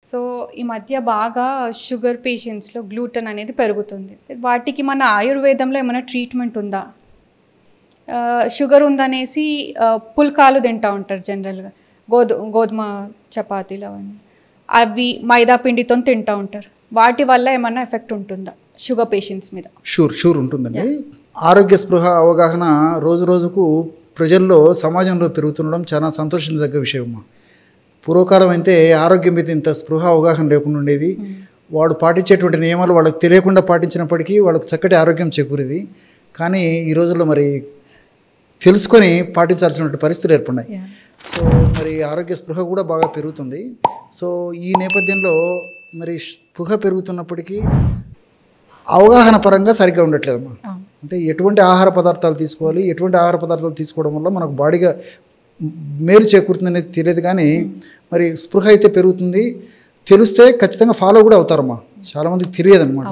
So ఈ మధ్య బాగా షుగర్ పేషెంట్స్లో గ్లూటెన్ అనేది పెరుగుతుంది. వాటికి మన ఆయుర్వేదంలో ఏమైనా ట్రీట్మెంట్ ఉందా? షుగర్ ఉందనేసి పుల్కాలు తింటూ ఉంటారు జనరల్గా, గోధుమ చపాతీలు అవన్నీ, అవి మైదా పిండితో తింటూ ఉంటారు. వాటి వల్ల ఏమైనా ఎఫెక్ట్ ఉంటుందా షుగర్ పేషెంట్స్ మీద? షూర్ ఉంటుందండి. ఆరోగ్య స్పృహ అవగాహన రోజు రోజుకు ప్రజల్లో సమాజంలో పెరుగుతుండడం చాలా సంతోషించదగ్గ విషయం. పూర్వకాలం అయితే ఆరోగ్యం మీద ఇంత స్పృహ అవగాహన లేకుండా ఉండేది. వాడు పాటించేటువంటి నియమాలు వాళ్ళకి తెలియకుండా పాటించినప్పటికీ వాళ్ళకి చక్కటి ఆరోగ్యం చేకూరేది. కానీ ఈ రోజుల్లో మరి తెలుసుకొని పాటించాల్సినటువంటి పరిస్థితులు ఏర్పడినాయి. సో మరి ఆరోగ్య స్పృహ కూడా బాగా పెరుగుతుంది. సో ఈ నేపథ్యంలో మరి స్పృహ పెరుగుతున్నప్పటికీ అవగాహన పరంగా సరిగ్గా ఉండట్లేదమ్మా. అంటే ఎటువంటి ఆహార పదార్థాలు తీసుకోవాలి, ఎటువంటి ఆహార పదార్థాలు తీసుకోవడం వల్ల మనకు బాడీగా మేలు చేకూరుతుంది అనేది తెలియదు. కానీ మరి స్పృహ అయితే పెరుగుతుంది. తెలిస్తే ఖచ్చితంగా ఫాలో కూడా అవుతారమ్మా. చాలామందికి తెలియదు అనమాట.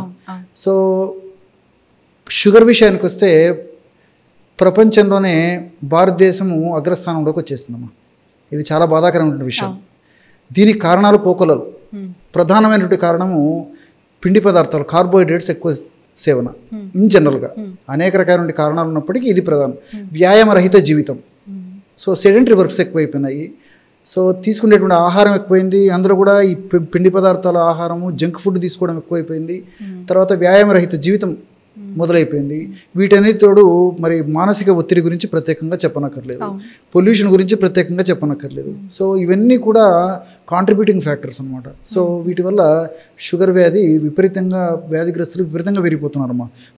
సో షుగర్ విషయానికి వస్తే ప్రపంచంలోనే భారతదేశము అగ్రస్థానంలోకి వచ్చేసిందమ్మా. ఇది చాలా బాధాకరమైన విషయం. దీనికి కారణాలు కోకొలలు. ప్రధానమైనటువంటి కారణము పిండి పదార్థాలు, కార్బోహైడ్రేట్స్ ఎక్కువ సేవన. ఇన్ జనరల్గా అనేక రకాల కారణాలు ఉన్నప్పటికీ ఇది ప్రధానం. వ్యాయామరహిత జీవితం. సో సెడెంటరీ వర్క్స్ ఎక్కువైపోయినాయి. సో తీసుకునేటువంటి ఆహారం ఎక్కువైంది. అందులో కూడా ఈ పిండి పదార్థాల ఆహారము, జంక్ ఫుడ్ తీసుకోవడం ఎక్కువైపోయింది. తర్వాత వ్యాయామరహిత జీవితం మొదలైపోయింది. వీటన్నిటి తోడు మరి మానసిక ఒత్తిడి గురించి ప్రత్యేకంగా చెప్పనక్కర్లేదు, పొల్యూషన్ గురించి ప్రత్యేకంగా చెప్పనక్కర్లేదు. సో ఇవన్నీ కూడా కాంట్రిబ్యూటింగ్ ఫ్యాక్టర్స్ అనమాట. సో వీటి వల్ల షుగర్ వ్యాధిగ్రస్తులు విపరీతంగా పెరిగిపోతున్నారమ్మా.